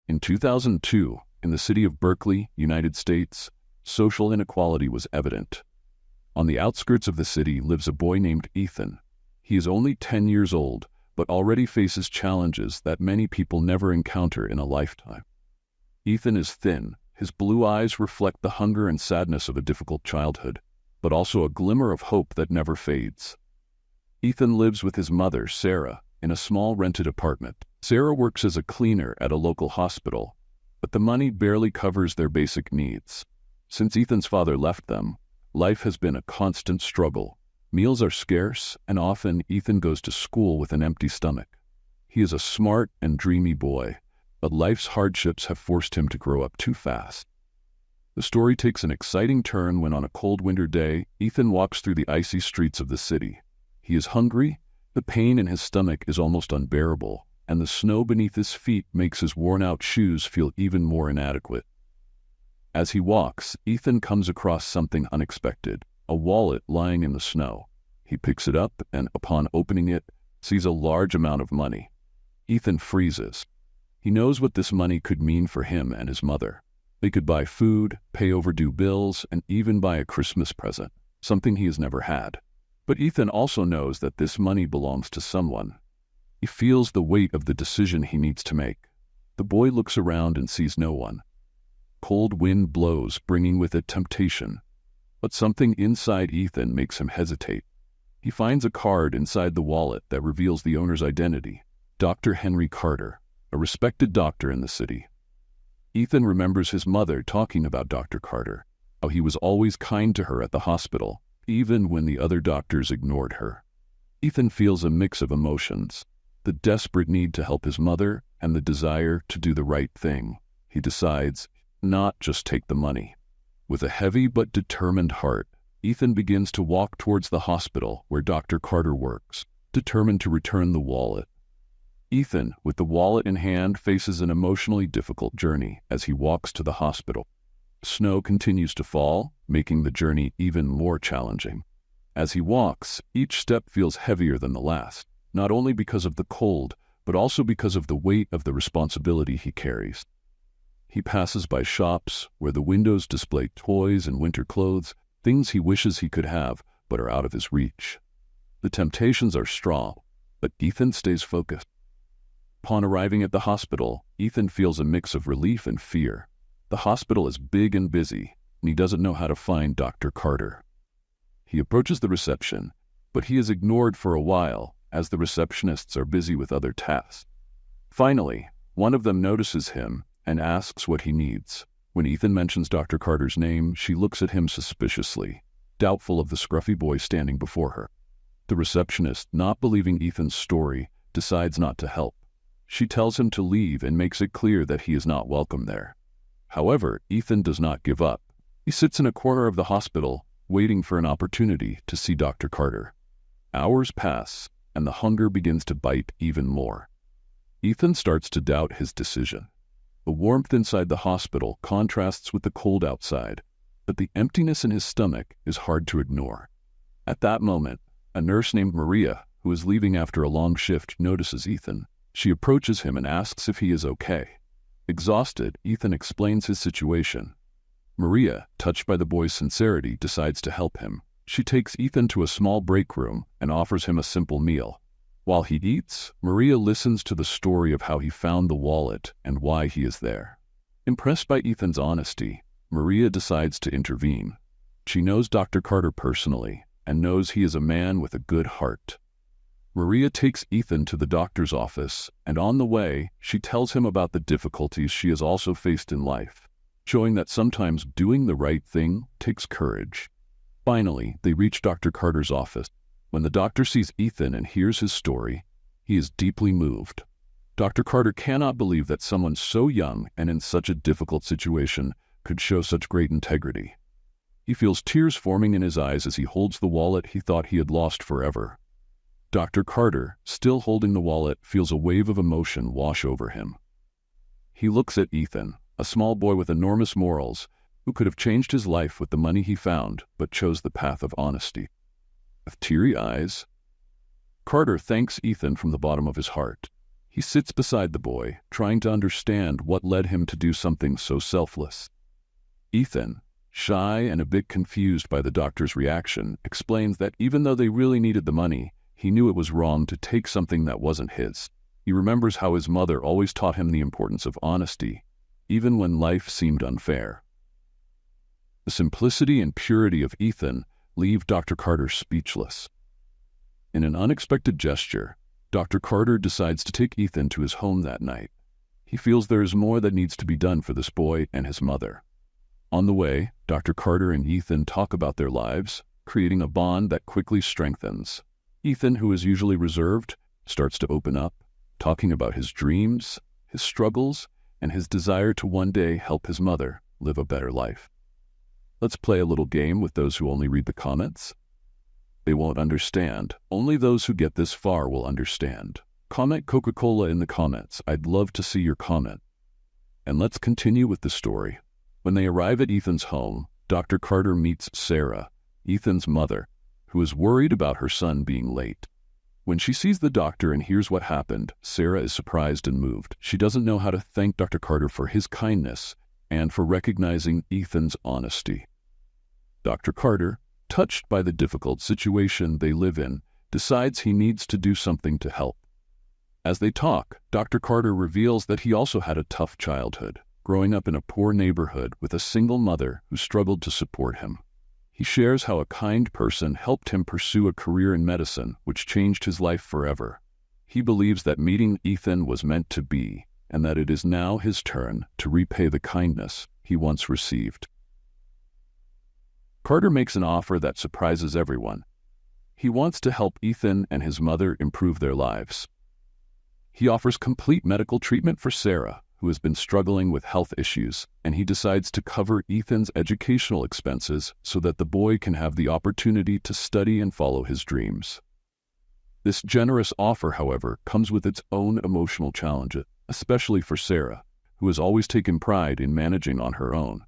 In 2002, in the city of Berkeley, United States, social inequality was evident. On the outskirts of the city lives a boy named Ethan. He is only 10 years old, but already faces challenges that many people never encounter in a lifetime. Ethan is thin. His blue eyes reflect the hunger and sadness of a difficult childhood, but also a glimmer of hope that never fades. Ethan lives with his mother, Sarah, in a small rented apartment. Sarah works as a cleaner at a local hospital, but the money barely covers their basic needs. Since Ethan's father left them, life has been a constant struggle. Meals are scarce, and often Ethan goes to school with an empty stomach. He is a smart and dreamy boy, but life's hardships have forced him to grow up too fast. The story takes an exciting turn when on a cold winter day, Ethan walks through the icy streets of the city. He is hungry, the pain in his stomach is almost unbearable, and the snow beneath his feet makes his worn-out shoes feel even more inadequate. As he walks, Ethan comes across something unexpected, a wallet lying in the snow. He picks it up and, upon opening it, sees a large amount of money. Ethan freezes. He knows what this money could mean for him and his mother. They could buy food, pay overdue bills, and even buy a Christmas present, something he has never had. But Ethan also knows that this money belongs to someone. He feels the weight of the decision he needs to make. The boy looks around and sees no one. Cold wind blows, bringing with it temptation. But something inside Ethan makes him hesitate. He finds a card inside the wallet that reveals the owner's identity, Dr. Henry Carter, a respected doctor in the city. Ethan remembers his mother talking about Dr. Carter, how he was always kind to her at the hospital, even when the other doctors ignored her. Ethan feels a mix of emotions, the desperate need to help his mother and the desire to do the right thing. He decides not just take the money. With a heavy but determined heart, Ethan begins to walk towards the hospital where Dr. Carter works, determined to return the wallet. Ethan, with the wallet in hand, faces an emotionally difficult journey as he walks to the hospital. Snow continues to fall, making the journey even more challenging. As he walks, each step feels heavier than the last, not only because of the cold, but also because of the weight of the responsibility he carries. He passes by shops where the windows display toys and winter clothes, things he wishes he could have, but are out of his reach. The temptations are strong, but Ethan stays focused. Upon arriving at the hospital, Ethan feels a mix of relief and fear. The hospital is big and busy, and he doesn't know how to find Dr. Carter. He approaches the reception, but he is ignored for a while as the receptionists are busy with other tasks. Finally, one of them notices him and asks what he needs. When Ethan mentions Dr. Carter's name, she looks at him suspiciously, doubtful of the scruffy boy standing before her. The receptionist, not believing Ethan's story, decides not to help. She tells him to leave and makes it clear that he is not welcome there. However, Ethan does not give up. He sits in a corner of the hospital, waiting for an opportunity to see Dr. Carter. Hours pass, and the hunger begins to bite even more. Ethan starts to doubt his decision. The warmth inside the hospital contrasts with the cold outside, but the emptiness in his stomach is hard to ignore. At that moment, a nurse named Maria, who is leaving after a long shift, notices Ethan. She approaches him and asks if he is okay. Exhausted, Ethan explains his situation. Maria, touched by the boy's sincerity, decides to help him. She takes Ethan to a small break room and offers him a simple meal. While he eats, Maria listens to the story of how he found the wallet and why he is there. Impressed by Ethan's honesty, Maria decides to intervene. She knows Dr. Carter personally and knows he is a man with a good heart. Maria takes Ethan to the doctor's office, and on the way, she tells him about the difficulties she has also faced in life, showing that sometimes doing the right thing takes courage. Finally, they reach Dr. Carter's office. When the doctor sees Ethan and hears his story, he is deeply moved. Dr. Carter cannot believe that someone so young and in such a difficult situation could show such great integrity. He feels tears forming in his eyes as he holds the wallet he thought he had lost forever. Dr. Carter, still holding the wallet, feels a wave of emotion wash over him. He looks at Ethan, a small boy with enormous morals, who could have changed his life with the money he found, but chose the path of honesty. With teary eyes, Carter thanks Ethan from the bottom of his heart. He sits beside the boy, trying to understand what led him to do something so selfless. Ethan, shy and a bit confused by the doctor's reaction, explains that even though they really needed the money, he knew it was wrong to take something that wasn't his. He remembers how his mother always taught him the importance of honesty, even when life seemed unfair. The simplicity and purity of Ethan leave Dr. Carter speechless. In an unexpected gesture, Dr. Carter decides to take Ethan to his home that night. He feels there is more that needs to be done for this boy and his mother. On the way, Dr. Carter and Ethan talk about their lives, creating a bond that quickly strengthens. Ethan, who is usually reserved, starts to open up, talking about his dreams, his struggles, and his desire to one day help his mother live a better life. Let's play a little game with those who only read the comments. They won't understand. Only those who get this far will understand. Comment Coca-Cola in the comments. I'd love to see your comment. And let's continue with the story. When they arrive at Ethan's home, Dr. Carter meets Sarah, Ethan's mother, who is worried about her son being late. When she sees the doctor and hears what happened, Sarah is surprised and moved. She doesn't know how to thank Dr. Carter for his kindness and for recognizing Ethan's honesty. Dr. Carter, touched by the difficult situation they live in, decides he needs to do something to help. As they talk, Dr. Carter reveals that he also had a tough childhood, growing up in a poor neighborhood with a single mother who struggled to support him. He shares how a kind person helped him pursue a career in medicine, which changed his life forever. He believes that meeting Ethan was meant to be, and that it is now his turn to repay the kindness he once received. Carter makes an offer that surprises everyone. He wants to help Ethan and his mother improve their lives. He offers complete medical treatment for Sarah, who has been struggling with health issues, and he decides to cover Ethan's educational expenses so that the boy can have the opportunity to study and follow his dreams. This generous offer, however, comes with its own emotional challenges, especially for Sarah, who has always taken pride in managing on her own.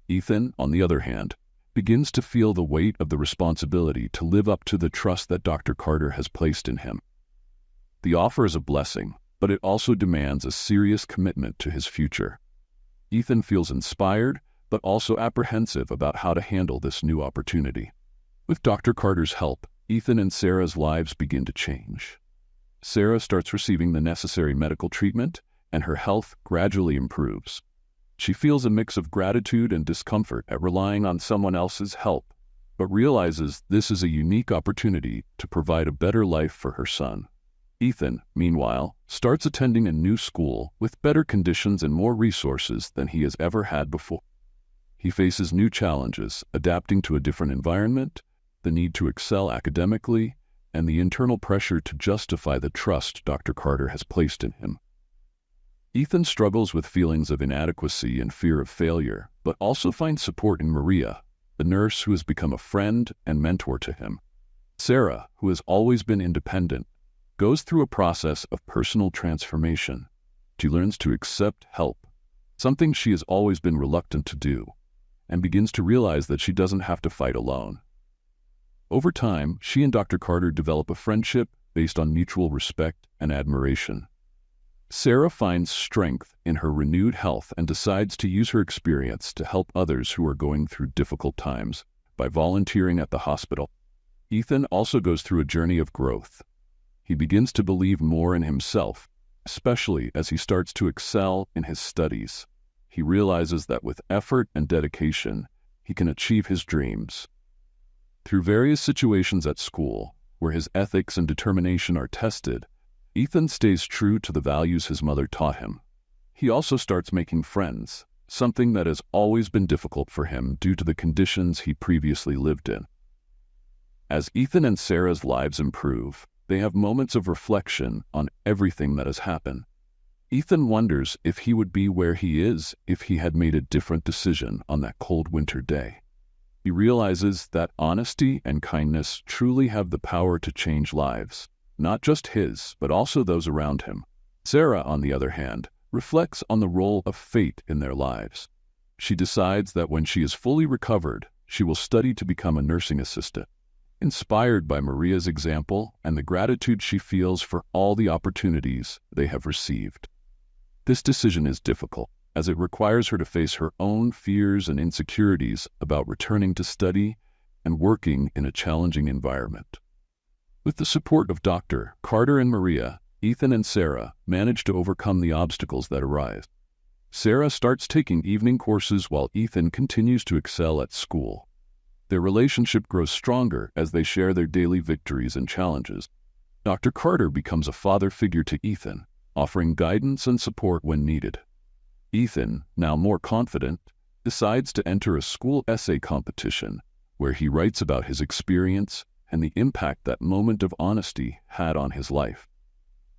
Ethan, on the other hand, begins to feel the weight of the responsibility to live up to the trust that Dr. Carter has placed in him. The offer is a blessing, but it also demands a serious commitment to his future. Ethan feels inspired, but also apprehensive about how to handle this new opportunity. With Dr. Carter's help, Ethan and Sarah's lives begin to change. Sarah starts receiving the necessary medical treatment, and her health gradually improves. She feels a mix of gratitude and discomfort at relying on someone else's help, but realizes this is a unique opportunity to provide a better life for her son. Ethan, meanwhile, starts attending a new school with better conditions and more resources than he has ever had before. He faces new challenges, adapting to a different environment, the need to excel academically, and the internal pressure to justify the trust Dr. Carter has placed in him. Ethan struggles with feelings of inadequacy and fear of failure, but also finds support in Maria, the nurse who has become a friend and mentor to him. Sarah, who has always been independent, goes through a process of personal transformation. She learns to accept help, something she has always been reluctant to do, and begins to realize that she doesn't have to fight alone. Over time, she and Dr. Carter develop a friendship based on mutual respect and admiration. Sarah finds strength in her renewed health and decides to use her experience to help others who are going through difficult times by volunteering at the hospital. Ethan also goes through a journey of growth. He begins to believe more in himself, especially as he starts to excel in his studies. He realizes that with effort and dedication, he can achieve his dreams. Through various situations at school, where his ethics and determination are tested, Ethan stays true to the values his mother taught him. He also starts making friends, something that has always been difficult for him due to the conditions he previously lived in. As Ethan and Sarah's lives improve, they have moments of reflection on everything that has happened. Ethan wonders if he would be where he is if he had made a different decision on that cold winter day. He realizes that honesty and kindness truly have the power to change lives. Not just his, but also those around him. Sarah, on the other hand, reflects on the role of fate in their lives. She decides that when she is fully recovered, she will study to become a nursing assistant. inspired by Maria's example and the gratitude she feels for all the opportunities they have received. This decision is difficult, as it requires her to face her own fears and insecurities about returning to study and working in a challenging environment. With the support of Dr. Carter and Maria, Ethan and Sarah manage to overcome the obstacles that arise. Sarah starts taking evening courses while Ethan continues to excel at school. Their relationship grows stronger as they share their daily victories and challenges. Dr. Carter becomes a father figure to Ethan, offering guidance and support when needed. Ethan, now more confident, decides to enter a school essay competition where he writes about his experience and the impact that moment of honesty had on his life.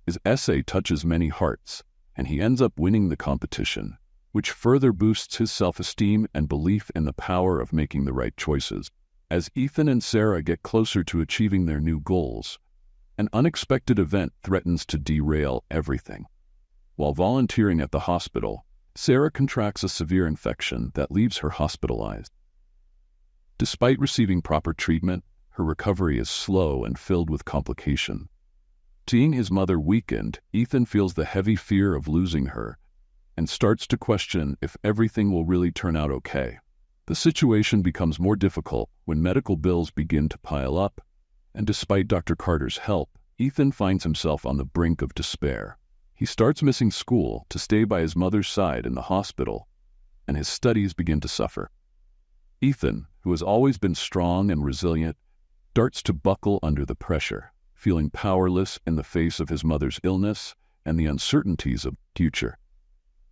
His essay touches many hearts, and he ends up winning the competition, which further boosts his self-esteem and belief in the power of making the right choices. As Ethan and Sarah get closer to achieving their new goals, an unexpected event threatens to derail everything. While volunteering at the hospital, Sarah contracts a severe infection that leaves her hospitalized. Despite receiving proper treatment, her recovery is slow and filled with complications. Seeing his mother weakened, Ethan feels the heavy fear of losing her and starts to question if everything will really turn out okay. The situation becomes more difficult when medical bills begin to pile up, and despite Dr. Carter's help, Ethan finds himself on the brink of despair. He starts missing school to stay by his mother's side in the hospital, and his studies begin to suffer. Ethan, who has always been strong and resilient, starts to buckle under the pressure, feeling powerless in the face of his mother's illness and the uncertainties of the future.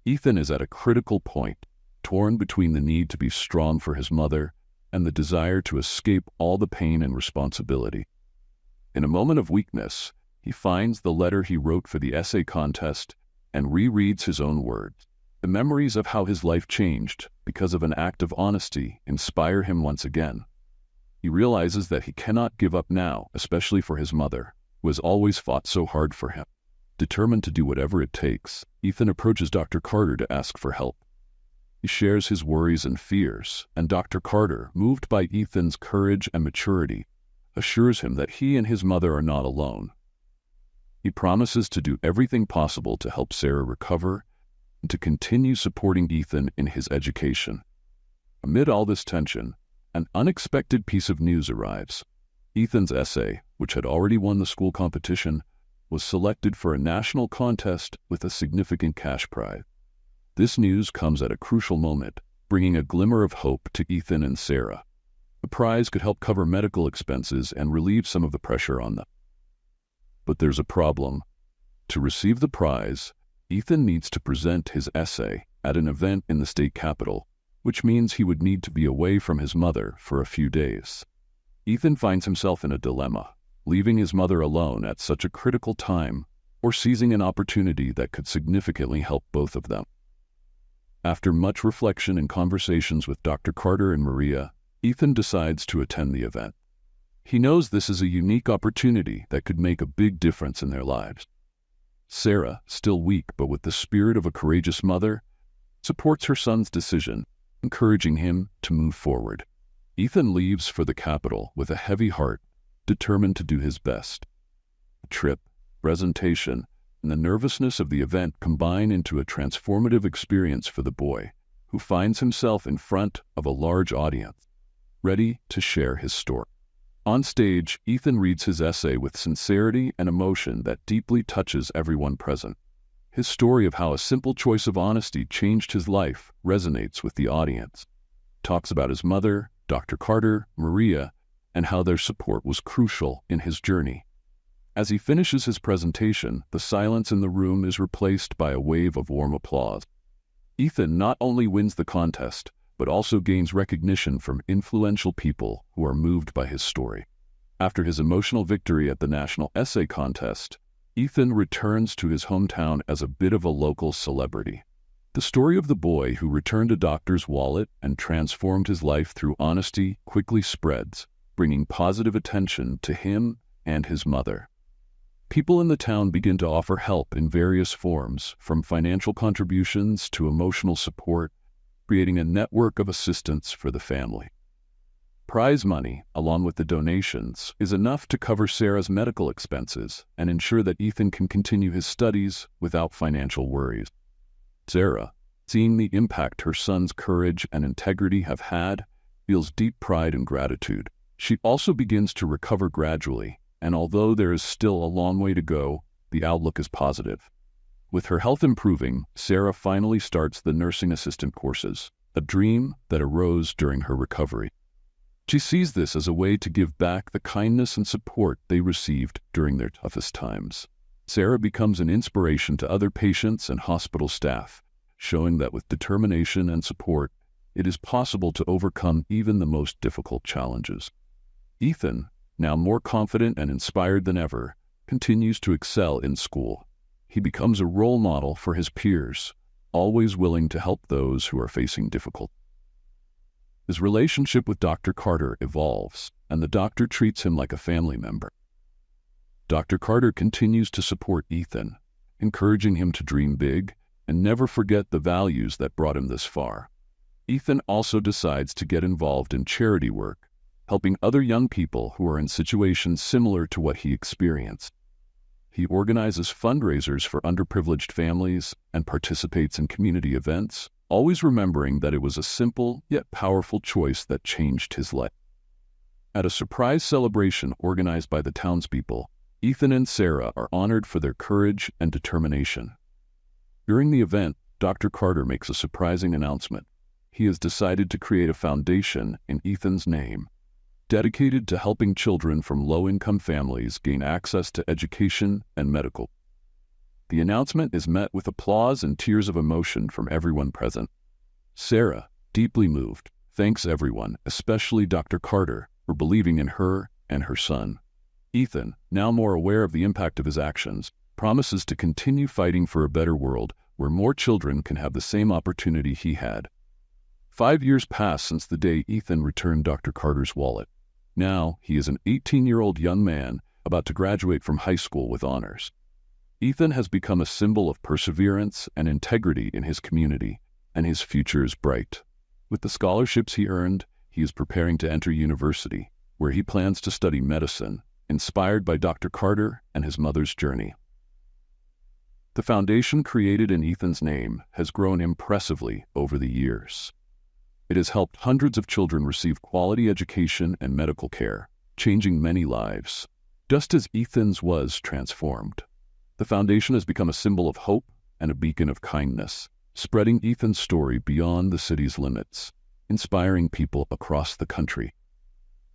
Ethan is at a critical point, torn between the need to be strong for his mother and the desire to escape all the pain and responsibility. In a moment of weakness, he finds the letter he wrote for the essay contest and rereads his own words. The memories of how his life changed because of an act of honesty inspire him once again. He realizes that he cannot give up now, especially for his mother, who has always fought so hard for him. Determined to do whatever it takes, Ethan approaches Dr. Carter to ask for help. He shares his worries and fears, and Dr. Carter, moved by Ethan's courage and maturity, assures him that he and his mother are not alone. He promises to do everything possible to help Sarah recover and to continue supporting Ethan in his education. Amid all this tension, an unexpected piece of news arrives. Ethan's essay, which had already won the school competition, was selected for a national contest with a significant cash prize. This news comes at a crucial moment, bringing a glimmer of hope to Ethan and Sarah. The prize could help cover medical expenses and relieve some of the pressure on them. But there's a problem. To receive the prize, Ethan needs to present his essay at an event in the state capital, which means he would need to be away from his mother for a few days. Ethan finds himself in a dilemma, leaving his mother alone at such a critical time or seizing an opportunity that could significantly help both of them. After much reflection and conversations with Dr. Carter and Maria, Ethan decides to attend the event. He knows this is a unique opportunity that could make a big difference in their lives. Sarah, still weak but with the spirit of a courageous mother, supports her son's decision, encouraging him to move forward. Ethan leaves for the capital with a heavy heart, determined to do his best. The trip, presentation, and the nervousness of the event combine into a transformative experience for the boy, who finds himself in front of a large audience, ready to share his story. On stage, Ethan reads his essay with sincerity and emotion that deeply touches everyone present. His story of how a simple choice of honesty changed his life resonates with the audience. He talks about his mother, Dr. Carter, Maria, and how their support was crucial in his journey. As he finishes his presentation, the silence in the room is replaced by a wave of warm applause. Ethan not only wins the contest, but also gains recognition from influential people who are moved by his story. After his emotional victory at the National Essay Contest, Ethan returns to his hometown as a bit of a local celebrity. The story of the boy who returned a doctor's wallet and transformed his life through honesty quickly spreads, bringing positive attention to him and his mother. People in the town begin to offer help in various forms, from financial contributions to emotional support, creating a network of assistance for the family. prize money, along with the donations, is enough to cover Sarah's medical expenses and ensure that Ethan can continue his studies without financial worries. Sarah, seeing the impact her son's courage and integrity have had, feels deep pride and gratitude. She also begins to recover gradually, and although there is still a long way to go, the outlook is positive. With her health improving, Sarah finally starts the nursing assistant courses, a dream that arose during her recovery. She sees this as a way to give back the kindness and support they received during their toughest times. Sarah becomes an inspiration to other patients and hospital staff, showing that with determination and support, it is possible to overcome even the most difficult challenges. Ethan, now more confident and inspired than ever, continues to excel in school. He becomes a role model for his peers, always willing to help those who are facing difficulty. His relationship with Dr. Carter evolves, and the doctor treats him like a family member. Dr. Carter continues to support Ethan, encouraging him to dream big and never forget the values that brought him this far. Ethan also decides to get involved in charity work, helping other young people who are in situations similar to what he experienced. He organizes fundraisers for underprivileged families and participates in community events, always remembering that it was a simple yet powerful choice that changed his life. At a surprise celebration organized by the townspeople, Ethan and Sarah are honored for their courage and determination. During the event, Dr. Carter makes a surprising announcement. He has decided to create a foundation in Ethan's name, dedicated to helping children from low-income families gain access to education and medical. The announcement is met with applause and tears of emotion from everyone present. Sarah, deeply moved, thanks everyone, especially Dr. Carter, for believing in her and her son. Ethan, now more aware of the impact of his actions, promises to continue fighting for a better world where more children can have the same opportunity he had. 5 years pass since the day Ethan returned Dr. Carter's wallet. Now, he is an 18-year-old young man about to graduate from high school with honors. Ethan has become a symbol of perseverance and integrity in his community, and his future is bright. With the scholarships he earned, he is preparing to enter university, where he plans to study medicine, inspired by Dr. Carter and his mother's journey. The foundation created in Ethan's name has grown impressively over the years. It has helped hundreds of children receive quality education and medical care, changing many lives, just as Ethan's was transformed. The foundation has become a symbol of hope and a beacon of kindness, spreading Ethan's story beyond the city's limits, inspiring people across the country.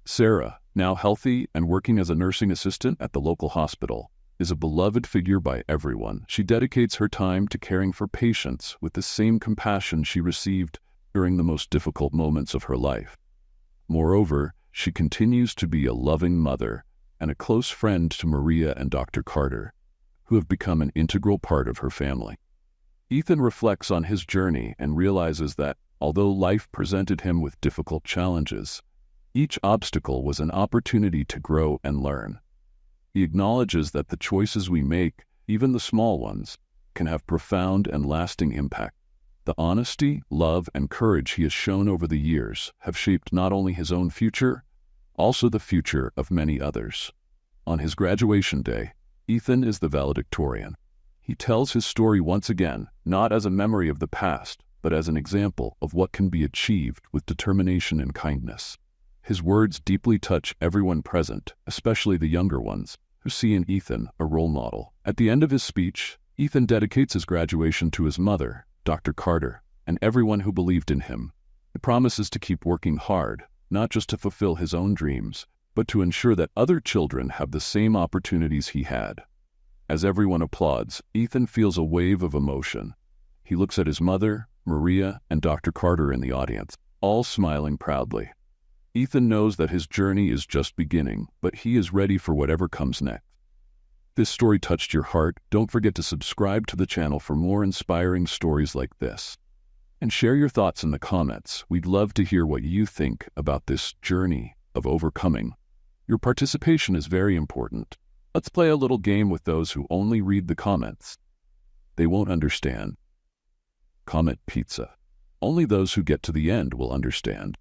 Sarah, now healthy and working as a nursing assistant at the local hospital, is a beloved figure by everyone. She dedicates her time to caring for patients with the same compassion she received during the most difficult moments of her life. Moreover, she continues to be a loving mother and a close friend to Maria and Dr. Carter, who have become an integral part of her family. Ethan reflects on his journey and realizes that, although life presented him with difficult challenges, each obstacle was an opportunity to grow and learn. He acknowledges that the choices we make, even the small ones, can have profound and lasting impact. The honesty, love, and courage he has shown over the years have shaped not only his own future, also the future of many others. On his graduation day, Ethan is the valedictorian. He tells his story once again, not as a memory of the past, but as an example of what can be achieved with determination and kindness. His words deeply touch everyone present, especially the younger ones, who see in Ethan a role model. At the end of his speech, Ethan dedicates his graduation to his mother, Dr. Carter, and everyone who believed in him. He promises to keep working hard, not just to fulfill his own dreams, but to ensure that other children have the same opportunities he had. As everyone applauds, Ethan feels a wave of emotion. He looks at his mother, Maria, and Dr. Carter in the audience, all smiling proudly. Ethan knows that his journey is just beginning, but he is ready for whatever comes next. If this story touched your heart, don't forget to subscribe to the channel for more inspiring stories like this. And share your thoughts in the comments. We'd love to hear what you think about this journey of overcoming. Your participation is very important. Let's play a little game with those who only read the comments. They won't understand. Comment pizza. Only those who get to the end will understand.